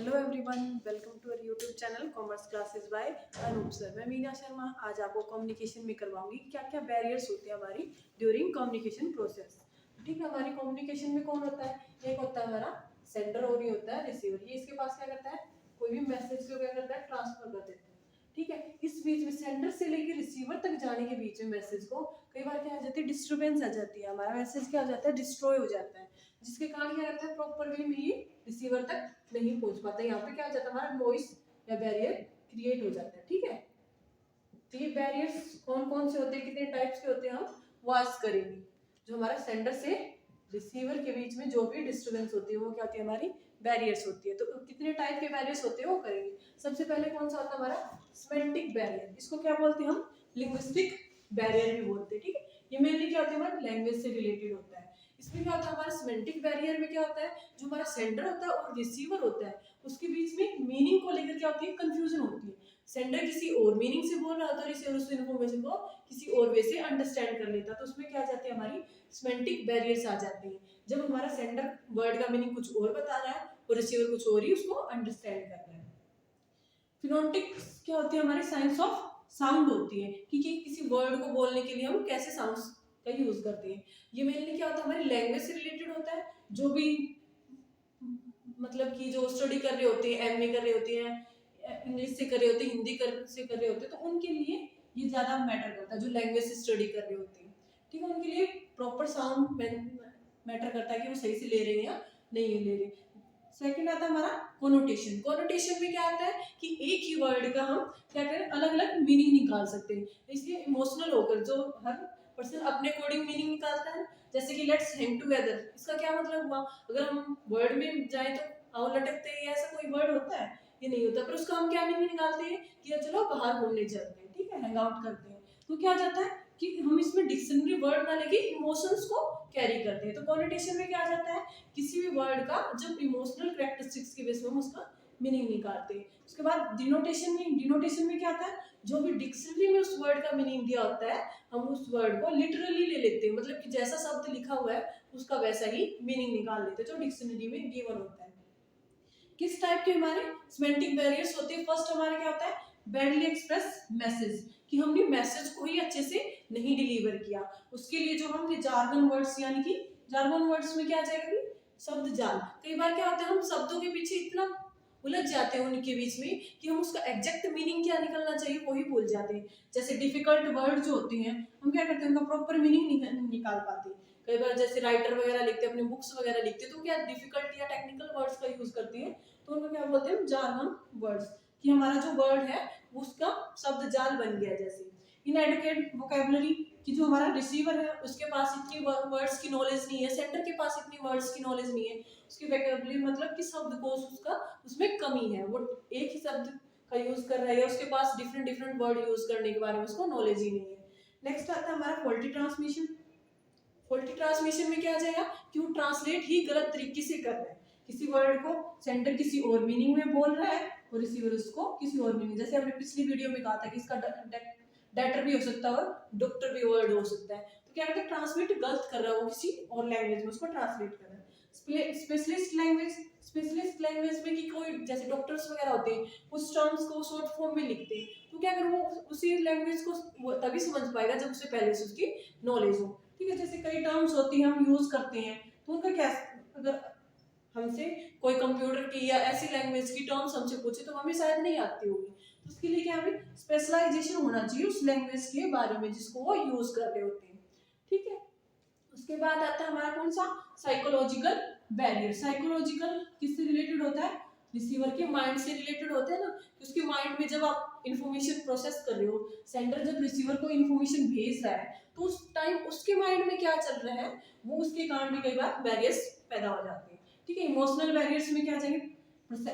Hello everyone, welcome to our YouTube channel commerce classes by Anoop sir. मैं मीना शर्मा आज आपको communication में करवाऊंगी क्या क्या बैरियर्स होते हैं हमारी ड्यूरिंग कम्युनिकेशन प्रोसेस। ठीक है, हमारी कम्युनिकेशन में कौन होता है? एक होता है हमारा सेंडर और ये होता है रिसीवर। ये इसके पास क्या करता है, कोई भी मैसेज को क्या करता है, ट्रांसफर कर देता है। ठीक है, इस बीच में सेंडर से लेकर रिसीवर तक जाने के बीच में मैसेज को कई बार क्या आ जाती है, डिस्टर्बेंस आ जाती है। हमारा मैसेज क्या हो जाता है, डिस्ट्रॉय हो जाता है, जिसके कारण क्या रहता है, प्रॉपर वे में ये रिसीवर तक नहीं पहुंच पाता। यहाँ पे क्या हो जाता है, हमारा नॉइस या बैरियर क्रिएट हो जाता है। ठीक है, तो ये बैरियर्स कौन कौन से होते हैं, कितने टाइप्स के होते हैं, हम वो आज करेंगे। जो हमारा सेंडर से रिसीवर के बीच में जो भी डिस्टर्बेंस होती है वो क्या होती है, हमारी बैरियर्स होती है। तो कितने टाइप के बैरियर्स होते हैं वो करेंगे। सबसे पहले कौन सा होता है हमारा सेमेंटिक बैरियर। इसको क्या बोलते हैं हम, लिंग्विस्टिक बैरियर भी बोलते हैं। ठीक है, ये मेनली क्या होता है, हमारे लैंग्वेज से रिलेटेड होता है। इसमें क्या होता है, हमारा सिमेंटिक बैरियर में क्या होता है, जो हमारा सेंडर होता है और रिसीवर होता है उसके बीच में मीनिंग को लेकर क्या होती है, कंफ्यूजन होती है। सेंडर किसी और मीनिंग से बोल रहा होता है, रिसीवर उस इन्फॉर्मेशन को किसी और वे से अंडरस्टैंड कर लेता है। तो उसमें क्या आ जाती है, हमारी सिमेंटिक बैरियर्स आ जाती हैं। जब हमारा सेंडर वर्ड का मीनिंग कुछ और बता रहा है और रिसीवर कुछ और ही उसको अंडरस्टैंड कर रहा है। फिनोटिक्स क्या होती है, हमारी साइंस ऑफ साउंड होती है कि किसी वर्ड को बोलने के लिए हम कैसे साउंड्स का यूज करते हैं। ये मेनली क्या होता है, हमारी लैंग्वेज से रिलेटेड होता है। जो भी मतलब कि जो स्टडी कर रहे होते हैं, एमए कर रहे होते हैं, इंग्लिश से कर रहे होते हैं, हिंदी से कर रहे होते हैं, तो उनके लिए ये ज्यादा मैटर करता है। जो लैंग्वेज से स्टडी कर रहे होते हैं, ठीक है, उनके लिए प्रॉपर साउंड मैटर करता है कि वो सही से ले रहे हैं या नहीं ले रहे। सेकंड आता है हमारा कोनोटेशन। कोनोटेशन में क्या आता है कि एक ही वर्ड का हम क्या करें, अलग अलग मीनिंग निकाल सकते हैं। इसलिए इमोशनल होकर जो हर पर्सन अपने अकॉर्डिंग मीनिंग निकालता है। जैसे कि लेट्स हैंग टुगेदर, इसका क्या मतलब हुआ? अगर हम वर्ड में जाए तो आओ लटकते हैं, ऐसा कोई वर्ड होता है? ये नहीं होता। पर उसका हम क्या मीनिंग निकालते हैं कि चलो बाहर घूमने चलते हैं, ठीक है, हैंग आउट करते हैं। तो क्या जाता है कि हम इसमें डिक्शनरी वर्ड ना लेके इमोशंस को कैरी करते हैं। तो कोनोटेशन में क्या आ जाता है, किसी भी वर्ड का जब इमोशनल कैरेक्टरिस्टिक्स की बेस में हम उसका मीनिंग निकालते हैं। उसके बाद डिनोटेशन में क्या आता है, जो भी डिक्शनरी में उस वर्ड का मीनिंग दिया होता है हम उस वर्ड को लिटरली ले लेते हैं। मतलब कि जैसा शब्द लिखा हुआ है उसका वैसा ही मीनिंग निकाल लेते हैं जो डिक्शनरी में गिवन होता है। किस टाइप के हमारे सिमेंटिक बैरियर्स होते हैं? फर्स्ट हमारे क्या होता है, बैडली एक्सप्रेस मैसेज, कि हमने मैसेज को ही अच्छे से नहीं डिलीवर किया। उसके लिए जो हमने जार्गन वर्ड्स, यानी कि जार्गन वर्ड्स में क्या आ जाएगा, शब्द जाल। कई बार क्या होता है, हम शब्दों के पीछे इतना उलझ जाते हैं उनके बीच में कि हम उसका एग्जैक्ट मीनिंग क्या निकलना चाहिए वो ही भूल जाते हैं। जैसे डिफिकल्ट वर्ड जो होते हैं हम क्या करते हैं, उनका प्रॉपर मीनिंग निकाल पाते हैं। कई बार जैसे राइटर वगैरह लिखते हैं, अपनी बुक्स वगैरह लिखते हैं, तो क्या डिफिकल्ट या टेक्निकल वर्ड्स का यूज करते हैं, तो उनको क्या बोलते हैं, जार्गन वर्ड्स, कि हमारा जो वर्ड है उसका शब्द जाल बन गया। जैसे इनएडुकेट वोकैबुलरी, कि जो हमारा रिसीवर है उसके पास इतनी वर्ड्स की नॉलेज नहीं है, सेंडर के पास इतनी वर्ड्स की नॉलेज नहीं है, उसकी वोकैबुलरी मतलब कि शब्दकोश उसका उसमें कमी है, वो एक ही शब्द का यूज कर रहा है, उसके पास डिफरेंट डिफरेंट वर्ड यूज करने के बारे में उसको नॉलेज ही नहीं है। नेक्स्ट आता है हमारा फॉल्टी ट्रांसमिशन। फॉल्टी ट्रांसमिशन में क्या आ जाएगा कि वो ट्रांसलेट ही गलत तरीके से कर रहा है। किसी वर्ड को सेंडर किसी और मीनिंग में बोल रहा है और रिसीवर उसको किसी और मीनिंग। जैसे हमने पिछली वीडियो में कहा था कि इसका डेटर भी हो सकता है और डॉक्टर भी वर्ड हो सकता है। तो क्या कहते हैं, ट्रांसलेट गलत कर रहा है वो किसी और लैंग्वेज में, उसको ट्रांसलेट कर रहा है। स्पेशलिस्ट लैंग्वेज में कि कोई जैसे डॉक्टर्स वगैरह होते हैं उस टर्म्स को शॉर्ट फॉर्म में लिखते हैं, तो क्या अगर वो उसी लैंग्वेज को तभी समझ पाएगा जब उसे पहले से उसकी नॉलेज हो। ठीक है, जैसे कई टर्म्स होती हैं हम यूज करते हैं, तो उनका क्या, अगर हमसे कोई कंप्यूटर की या ऐसी लैंग्वेज की टर्म्स हमसे पूछे तो हमें शायद नहीं आती होगी, तो उसके लिए क्या हमें स्पेशलाइजेशन होना चाहिए उस लैंग्वेज के बारे में जिसको वो यूज कर रहे होते हैं। ठीक है, उसके बाद आता है हमारा कौन सा, साइकोलॉजिकल बैरियर। साइकोलॉजिकल किससे रिलेटेड होता है, रिसीवर के माइंड से रिलेटेड होता है ना, उसके माइंड में जब आप इंफॉर्मेशन प्रोसेस कर रहे हो, सेंडर जब रिसीवर को इंफॉर्मेशन भेज रहा है तो उस टाइम उसके माइंड में क्या चल रहा है, वो उसके कारण भी कई बार बैरियर्स पैदा हो जाते हैं। ठीक है, इमोशनल बैरियर्स में क्या जाएंगे,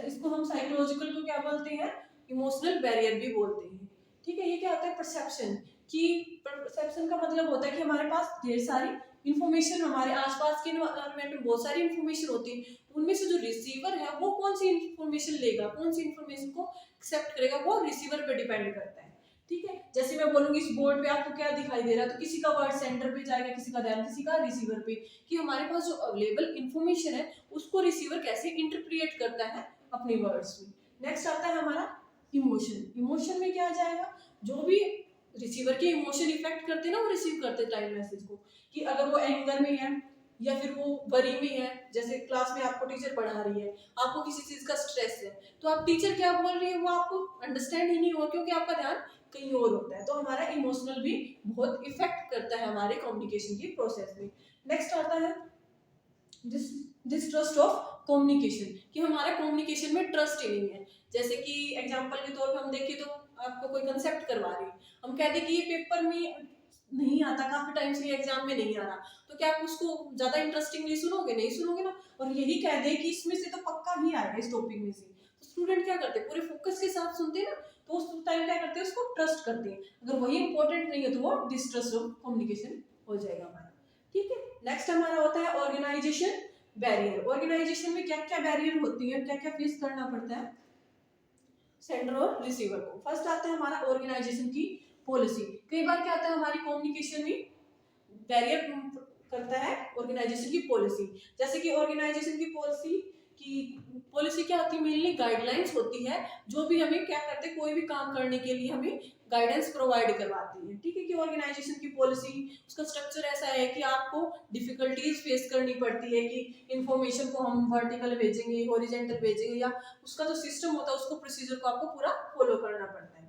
इसको हम साइकोलॉजिकल को क्या बोलते हैं, इमोशनल बैरियर भी बोलते हैं। ठीक है, ये क्या होता है, परसेप्शन, कि परसेप्शन का मतलब होता है कि हमारे पास ढेर सारी इन्फॉर्मेशन, हमारे आसपास के एनवायरनमेंट में बहुत सारी इन्फॉर्मेशन होती है, उनमें से जो रिसीवर है वो कौन सी इन्फॉर्मेशन लेगा, कौन सी इन्फॉर्मेशन को एक्सेप्ट करेगा, वो रिसीवर पे डिपेंड करता है। ठीक है, जैसे मैं बोलूंगी इस बोर्ड पे आपको क्या दिखाई दे रहा है, तो किसी का वर्ड सेंटर पे जाएगा, किसी का ध्यान किसी का रिसीवर पे, कि हमारे पास जो अवेलेबल इन्फॉर्मेशन है उसको रिसीवर कैसे इंटरप्रिएट करता है अपने वर्ड्स में। नेक्स्ट आता है हमारा इमोशन। इमोशन में क्या आ जाएगा, जो भी रिसीवर के इमोशन इफेक्ट करते हैं ना वो रिसीव करते टाइम मैसेज को, कि अगर वो एंगर में है या फिर वो वरी में है, जैसे क्लास में आपको टीचर पढ़ा रही है, आपको किसी चीज का स्ट्रेस है, तो आप टीचर क्या बोल रही है वो आपको अंडरस्टैंड ही नहीं हुआ, क्योंकि आपका ध्यान कहीं और होता है। तो हमारा इमोशनल भी बहुत इफेक्ट करता है हमारे कम्युनिकेशन की प्रोसेस में। नेक्स्ट आता है डिस्ट्रस्ट ऑफ कम्युनिकेशन, कि हमारा कम्युनिकेशन में ट्रस्ट ही नहीं है। जैसे कि एग्जांपल के तौर पे हम देखें तो आपको कोई कंसेप्ट करवा रही है, हम कह दें कि ये पेपर में नहीं आता, काफी टाइम से एग्जाम में नहीं आ रहा, तो क्या आप उसको ज्यादा इंटरेस्टिंगली सुनोगे? नहीं सुनोगे ना। और यही कह दे कि इसमें से तो पक्का ही आएगा इस टॉपिक में से, तो स्टूडेंट क्या करते हैं, पूरे फोकस के साथ सुनते हैं ना, तो उस टाइम क्या करते हैं, उसको ट्रस्ट करते हैं। अगर वही इंपॉर्टेंट नहीं है तो वो डिस्ट्रस्ट ऑफ कम्युनिकेशन हो जाएगा हमारा। ठीक है, नेक्स्ट हमारा होता है ऑर्गेनाइजेशन बैरियर। ऑर्गेनाइजेशन में क्या क्या बैरियर होती है, क्या क्या फेस करना पड़ता है सेंडर और रिसीवर को। फर्स्ट आता है हमारा ऑर्गेनाइजेशन की पॉलिसी। कई बार क्या होता है हमारी कम्युनिकेशन में बैरियर करता है ऑर्गेनाइजेशन की पॉलिसी। जैसे कि ऑर्गेनाइजेशन की पॉलिसी क्या होती है, मेनली गाइडलाइंस होती है, जो भी हमें क्या करते हैं, कोई भी काम करने के लिए हमें गाइडेंस प्रोवाइड करवाती है। ठीक है, कि ऑर्गेनाइजेशन की पॉलिसी, उसका स्ट्रक्चर ऐसा है कि आपको डिफिकल्टीज फेस करनी पड़ती है, कि इंफॉर्मेशन को हम वर्टिकल भेजेंगे, हॉरिजेंटल भेजेंगे, या उसका जो सिस्टम होता है उसको प्रोसीजर को आपको पूरा फॉलो करना पड़ता है।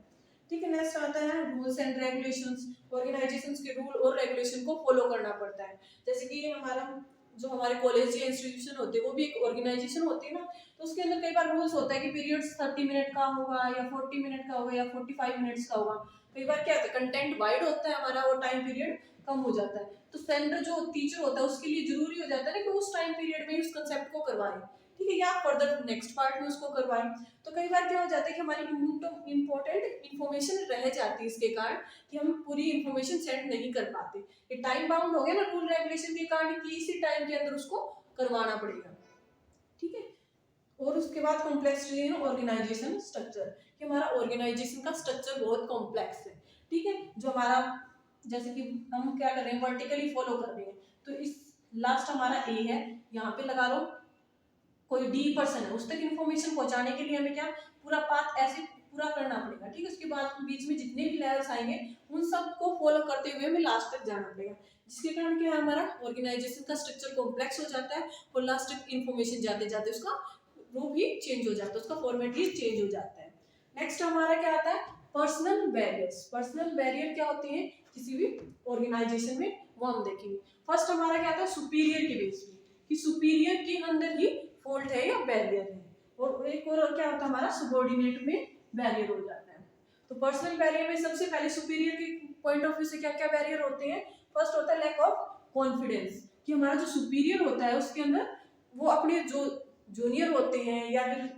ठीक है, नेक्स्ट आता है रूल्स एंड रेगुलेशंस। ऑर्गेनाइजेशंस के रूल और रेगुलेशन को फॉलो करना पड़ता है। जैसे कि हमारे कॉलेज या इंस्टीट्यूशन होते हैं वो भी एक ऑर्गेनाइजेशन होती है ना, तो उसके अंदर कई बार रूल्स होता है कि पीरियड्स 30 मिनट का होगा या 40 मिनट का होगा या 45 मिनट्स का होगा। कई बार क्या होता है, कंटेंट वाइड होता है हमारा और टाइम पीरियड कम हो जाता है, तो सेंटर जो टीचर होता है उसके लिए जरूरी हो जाता है ना कि उस टाइम पीरियड में उस कंसेप्ट को करवाए। ठीक है, या फर्दर नेक्स्ट पार्ट में उसको करवाएं। तो कई बार क्या हो जाता है कि हमारी इंपॉर्टेंट इन्फॉर्मेशन रह जाती है इसके कारण, कि हम पूरी इन्फॉर्मेशन सेंड नहीं कर पाते। ये टाइम बाउंड हो गया ना रूल रेगुलेशन के कारण, कि इसी टाइम के अंदर उसको करवाना पड़ेगा। ठीक है, और उसके बाद कॉम्प्लेक्सिटी इन ऑर्गेनाइजेशन स्ट्रक्चर, कि हमारा ऑर्गेनाइजेशन का स्ट्रक्चर बहुत कॉम्प्लेक्स है। ठीक है, जो हमारा जैसे कि हम क्या कर रहे हैं, वर्टिकली फॉलो कर रहे हैं, तो इस लास्ट हमारा ए है, यहाँ पे लगा लो कोई डी पर्सन है, उस तक इन्फॉर्मेशन पहुंचाने के लिए हमें क्या पूरा पाथ ऐसे पूरा करना पड़ेगा। ठीक है, उसके बाद बीच में जितने भी लेवल्स आएंगे उन सबको फॉलो करते हुए हमें लास्ट तक जाना पड़ेगा, जिसके कारण क्या हमारा ऑर्गेनाइजेशन का स्ट्रक्चर कॉम्प्लेक्स हो जाता है, और लास्ट तक इन्फॉर्मेशन जाते जाते उसका रूप ही चेंज हो जाता है, उसका फॉर्मेट ही चेंज हो जाता है। नेक्स्ट हमारा क्या आता है, पर्सनल बैरियर्स। पर्सनल बैरियर क्या होते हैं किसी भी ऑर्गेनाइजेशन में, वो हम देखेंगे। फर्स्ट हमारा क्या आता है, सुपीरियर के बेस में, कि सुपीरियर के अंदर ही फॉल्ट है या बैरियर है, और एक और क्या होता है हमारा सबऑर्डिनेट में बैरियर हो जाता है। तो पर्सनल बैरियर में सबसे पहले सुपीरियर के पॉइंट ऑफ व्यू से क्या क्या बैरियर होते हैं। फर्स्ट होता है लैक ऑफ कॉन्फिडेंस, कि हमारा जो सुपीरियर होता है उसके अंदर वो अपने जो जूनियर होते हैं या फिर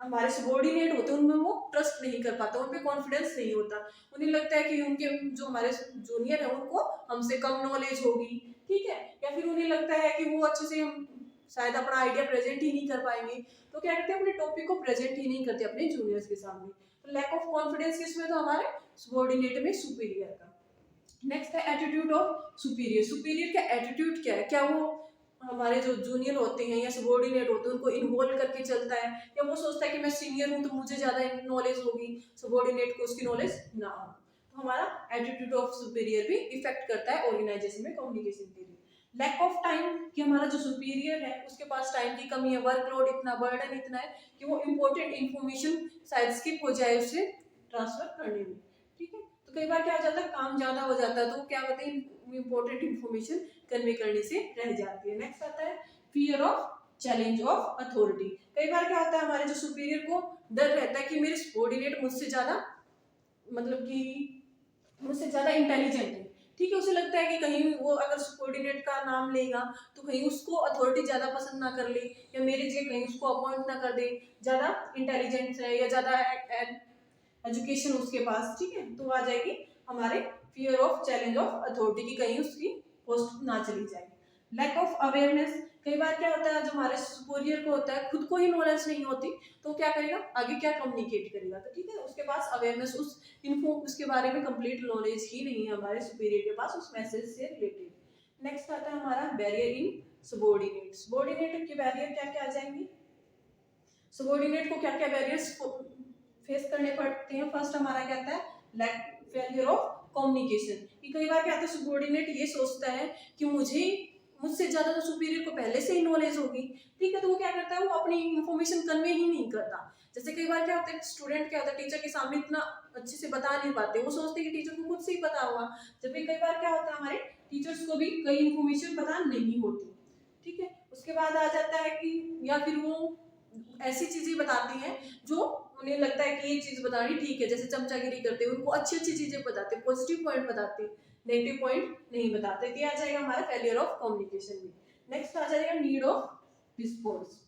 हमारे सबऑर्डिनेट होते हैं उनमें वो ट्रस्ट नहीं कर पाता, उन पे कॉन्फिडेंस नहीं होता। उन्हें लगता है कि उनके जो हमारे जूनियर है उनको हमसे कम नॉलेज होगी। ठीक है, या फिर उन्हें लगता है कि वो अच्छे से हम शायद अपना आइडिया प्रेजेंट ही नहीं कर पाएंगे, तो क्या करते हैं अपने टॉपिक को प्रेजेंट ही नहीं करते अपने जूनियर्स के सामने। तो लैक ऑफ कॉन्फिडेंस किसमें, तो हमारे सबऑर्डिनेट में, सुपीरियर का। नेक्स्ट है एटीट्यूड ऑफ सुपीरियर। सुपीरियर का एटीट्यूड क्या है, क्या वो हमारे जो जूनियर होते हैं या सबऑर्डिनेट होते हैं उनको इन्वॉल्व करके चलता है, या वो सोचता है कि मैं सीनियर हूँ तो मुझे ज्यादा नॉलेज होगी, सबऑर्डिनेट को उसकी नॉलेज ना हो। तो हमारा एटीट्यूड ऑफ सुपीरियर भी इफेक्ट करता है ऑर्गेनाइजेशन में कम्युनिकेशन के लिए। लैक ऑफ टाइम, कि हमारा जो सुपीरियर है उसके पास टाइम की कमी है, वर्कलोड इतना, बर्डन इतना है कि वो इंपॉर्टेंट इन्फॉर्मेशन शायद स्किप हो जाए उसे ट्रांसफर करने में। ठीक है, तो कई बार क्या हो जाता है, काम ज्यादा हो जाता है, तो क्या कहते हैं इंपॉर्टेंट इन्फॉर्मेशन कन्वे करने से रह जाती है। नेक्स्ट आता है fear of challenge of authority. कई बार क्या होता है, हमारे जो सुपीरियर को डर रहता है कि मेरे सबऑर्डिनेट मुझसे ज्यादा, मतलब कि मुझसे ज्यादा इंटेलिजेंट है। ठीक है, उसे लगता है कि कहीं वो अगर सबऑर्डिनेट का नाम लेगा तो कहीं उसको अथॉरिटी ज्यादा पसंद ना कर ले, या मेरी जगह कहीं उसको अपॉइंट ना कर दे, ज्यादा इंटेलिजेंट है या ज्यादा एजुकेशन उसके पास। ठीक है, तो आ जाएगी हमारे fear of challenge of authority, की कहीं उसकी पोस्ट ना चली जाए। लैक ऑफ अवेयरनेस, कई बार क्या होता है जो हमारे सुपीरियर को होता है खुद को ही नॉलेज नहीं होती, तो क्या करेगा आगे क्या कम्युनिकेट करेगा। तो ठीक है, उसके पास अवेयरनेस उस इन्फो उसके बारे में कंप्लीट नॉलेज ही नहीं है हमारे सुपीरियर के पास उस मैसेज से रिलेटेड। नेक्स्ट आता है हमारा बैरियर इन सबऑर्डिनेट। सबऑर्डिनेट के बैरियर क्या क्या आ जाएंगे, सबॉर्डिनेट को क्या क्या बैरियर्स फेस करने पड़ते हैं? फर्स्ट हमारा क्या आता है, लैक फेलियर ऑफ कम्युनिकेशन। कि कई बार क्या होता है, सबॉर्डिनेट ये सोचता है कि मुझसे ज्यादा तो सुपीरियर को पहले से ही नॉलेज होगी, ठीक है, तो वो क्या करता है, वो अपनी इंफॉर्मेशन कन्वे ही नहीं करता। जैसे कई बार क्या होता है, स्टूडेंट क्या होता है, टीचर के सामने इतना अच्छे से बता नहीं पाते, वो सोचते हैं कि टीचर को खुद से ही पता होगा, जबकि कई बार क्या होता है, हमारे टीचर्स को भी कई इंफॉर्मेशन पता नहीं होती, ठीक है। उसके बाद आ जाता है कि या फिर वो ऐसी चीजें बताती हैं जो उन्हें लगता है कि ये चीज बतानी ठीक है, जैसे चमचागिरी करते हैं, उनको अच्छी अच्छी चीजें बताते हैं, पॉजिटिव पॉइंट बताते हैं, नेगेटिव पॉइंट नहीं बताते। ये आ जाएगा हमारा फेलियर ऑफ कम्युनिकेशन में। नेक्स्ट आ जाएगा नीड ऑफ रिस्पॉन्स।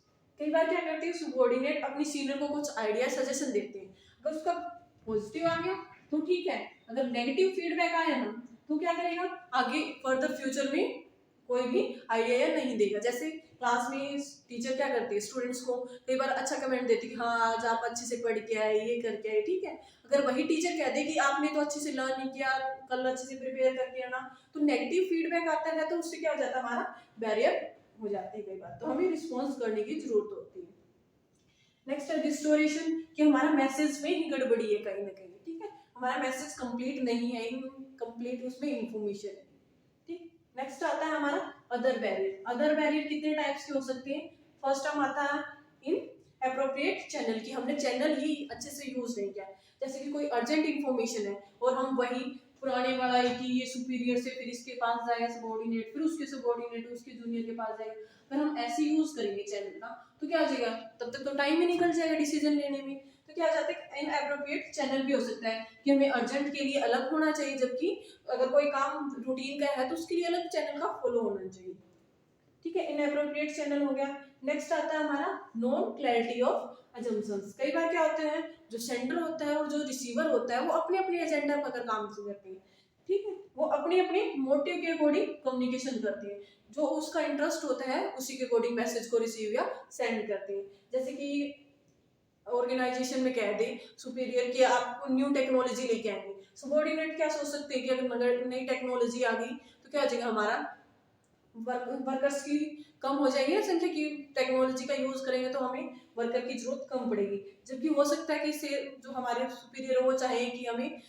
कई बार क्या करते हैं, सुबॉर्डिनेट अपनी सीनियर को कुछ आइडिया सजेशन देते हैं, अगर उसका पॉजिटिव आ गया तो ठीक है, अगर नेगेटिव फीडबैक आया ना तो क्या करेगा, आगे फर्दर फ्यूचर में कोई भी आइडिया नहीं देगा। जैसे क्लास में टीचर क्या करती है, स्टूडेंट्स को कई बार अच्छा कमेंट देती है कि हाँ आज आप अच्छे से पढ़ के आए, ये करके आए, ठीक है। अगर वही टीचर कह दे कि आपने तो अच्छे से लर्न नहीं किया, कल अच्छे से प्रिपेयर करके आना, तो नेगेटिव फीडबैक आता है, तो उससे क्या हो जाता है, हमारा बैरियर हो जाती है कई बार, तो हमें रिस्पॉन्स करने की जरूरत होती है। नेक्स्ट है डिस्टोरेशन, कि हमारा मैसेज में ही गड़बड़ी है कहीं ना कहीं, ठीक है, हमारा मैसेज कंप्लीट नहीं है, इनकम्प्लीट उसमें इंफॉर्मेशन है, ठीक। नेक्स्ट आता है हमारा अदर बैरियर। अदर बैरियर कितने टाइप्स के हो सकते हैं? फर्स्ट हम आता है इन एप्रोप्रिएट चैनल, की हमने चैनल ही अच्छे से यूज नहीं किया, जैसे कि कोई अर्जेंट इंफॉर्मेशन है और हम वही पुराने वाला है कि ये सुपीरियर से फिर इसके पास जाएगा सबॉर्डिनेट, फिर उसके सबॉर्डिनेट उसके जूनियर के पास जाएगा, अगर हम ऐसे यूज करेंगे चैनल का तो क्या हो जाएगा, तब तक तो टाइम ही निकल जाएगा डिसीजन लेने में। तो क्या हो जाता है, इन एप्रोप्रिएट चैनल भी हो सकता है कि हमें अर्जेंट के लिए अलग होना चाहिए, जबकि अगर कोई काम रूटीन का है तो उसके लिए अलग चैनल का फॉलो होना चाहिए, ठीक है, इनएप्रोप्रिएट चैनल हो गया। नेक्स्ट आता है हमारा नॉन क्लैरिटी ऑफ अजम्पशंस। कई बार क्या होता है, जो सेंडर होता है और जो रिसीवर होता है वो अपने अपने एजेंडा पर काम करते हैं, ठीक है, वो अपने अपने मोटिव के अकॉर्डिंग कम्युनिकेशन करते हैं, जो उसका इंटरेस्ट होता है उसी के अकॉर्डिंग मैसेज को रिसीव या सेंड करते हैं। जैसे कि ऑर्गेनाइजेशन में कह दे सुपीरियर कि आपको न्यू टेक्नोलॉजी लेके आएंगे, सबॉर्डिनेट क्या सोच सकते हैं कि अगर नई टेक्नोलॉजी आ गई तो क्या हो जाएगा, हमारा वर्कर्स की कम हो जाएगी ना संख्या, की टेक्नोलॉजी का यूज करेंगे तो हमें वर्कर की जरूरत कम पड़ेगी, जबकि हो सकता है कि जो हमारे सुपीरियर है वो चाहे कि हमें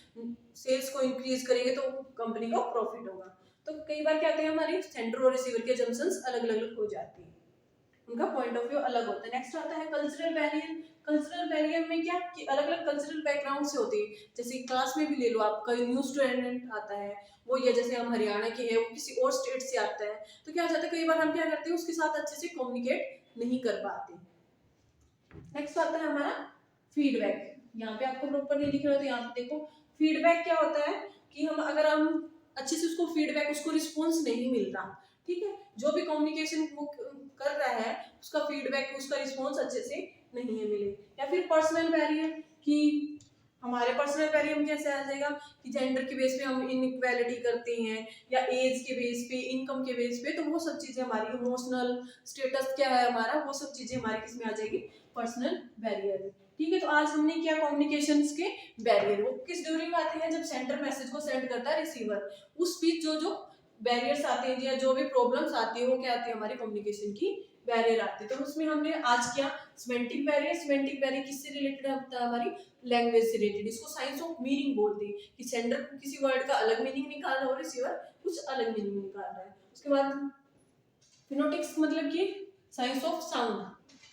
सेल्स को इंक्रीज करेंगे तो कंपनी को प्रॉफिट होगा। तो कई बार क्या कहते हैं, हमारी सेंटर और रिसीवर के जंक्शंस अलग अलग हो जाती है, उनका पॉइंट ऑफ व्यू अलग होता है। नेक्स्ट आता है कल्चरल बैरियर। कल्चरल बैरियर में क्या कि अलग अलग कल्चरल बैकग्राउंड से होती है, जैसे क्लास में भी ले लो आप, कोई न्यू स्टूडेंट आता है, वो ये जैसे हम हरियाणा के हैं, वो किसी और स्टेट से आता है, तो क्या हो जाता है, कई बार हम क्या करते हैं उसके साथ अच्छे से कम्युनिकेट नहीं कर पाते। नेक्स्ट आता है हमारा फीडबैक। यहाँ पे आपको प्रॉपर नहीं दिख रहा, तो यहाँ पे देखो फीडबैक क्या होता है, कि हम अच्छे से उसको फीडबैक, उसको रिस्पॉन्स नहीं मिल रहा, ठीक है, जो भी कम्युनिकेशन वो कर रहा है उसका फीडबैक, उसका रिस्पॉन्स अच्छे से नहीं है मिले। या फिर पर्सनल बैरियर, कि हमारे पर्सनल बैरियर में कैसे आ जाएगा कि जेंडर के बेस पे हम इनइक्वालिटी करते हैं, या एज के बेस पे, इनकम के बेस पे, तो वो सब चीजें हमारी, इमोशनल स्टेटस क्या है हमारा, वो सब चीजें हमारी किसमें आ जाएगी, पर्सनल बैरियर। ठीक है, तो आज हमने किया कम्युनिकेशंस के बैरियर। वो किस ड्यूरिंग आते हैं, जब सेंटर मैसेज को सेंड करता है रिसीवर, उस बीच जो जो बैरियर्स आते हैं या जो भी प्रॉब्लम्स आती है वो क्या आती है, हमारी कम्युनिकेशन की बैरियर आती है। तो उसमें हमने आज किया सिमेंटिक बैरियर। सिमेंटिक बैरियर किससे रिलेटेड है, हमारी लैंग्वेज से रिलेटेड। इसको साइंस ऑफ मीनिंग बोलते हैं, कि सेंडर किसी वर्ड का अलग मीनिंग निकाल रहा है और रिसीवर कुछ अलग मीनिंग निकाल रहा है। उसके बाद फिनोटिक्स मतलब कि साइंस ऑफ साउंड,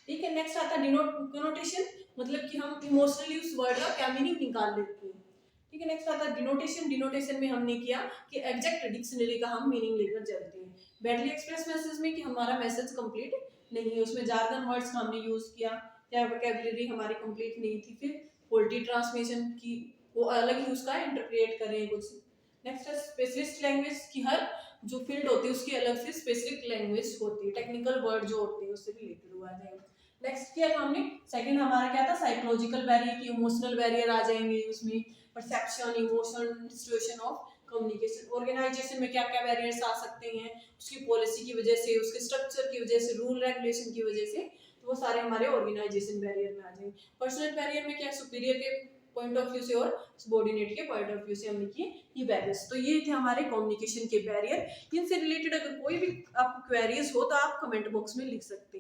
ठीक है। नेक्स्ट आता है डिनोटेशन, मतलब कि हम इमोशनली उस वर्ड का क्या मीनिंग निकाल लेते हैं, ठीक है। नेक्स्ट आता है डिनोटेशन। डिनोटेशन में हमने किया कि एग्जैक्ट डिक्शनरी का हम मीनिंग लेकर चलते हैं। बैडली एक्सप्रेस मैसेज में कि हमारा मैसेज कंप्लीट नहीं है, उसमें जार्गन वर्ड्स का हमने यूज किया या वोकैबुलरी हमारी कंप्लीट नहीं थी। फिर फॉल्टी ट्रांसलेशन की, वो अलग ही उसका इंटरप्रेट कर रहे हैं कुछ। नेक्स्ट है स्पेशलिस्ट लैंग्वेज, की हर जो फील्ड होती है उसकी अलग से स्पेसिफिक लैंग्वेज होती है, टेक्निकल वर्ड जो होते हैं उससे रिलेटेड हुआ जाएगा। नेक्स्ट किया था हमने, सेकंड हमारा क्या था, साइकोलॉजिकल बैरियर, की इमोशनल बैरियर आ जाएंगे उसमें, perception, emotion, situation of communication. Organisation में क्या क्या बैरियर्स आ सकते हैं, उसकी पॉलिसी की वजह से, उसके स्ट्रक्चर की वजह से, रूल रेगुलेशन की वजह से, तो वो सारे हमारे ऑर्गेनाइजेशन बैरियर में आ जाएंगे। पर्सनल बैरियर में क्या, सुपीरियर के पॉइंट ऑफ व्यू से और सबॉर्डिनेट के पॉइंट ऑफ व्यू से हमने किए ये बैरियर्स। तो ये थे हमारे कम्युनिकेशन के बैरियर। इनसे रिलेटेड अगर कोई भी आपको क्वेरीज हो तो आप कमेंट बॉक्स में लिख सकते हैं।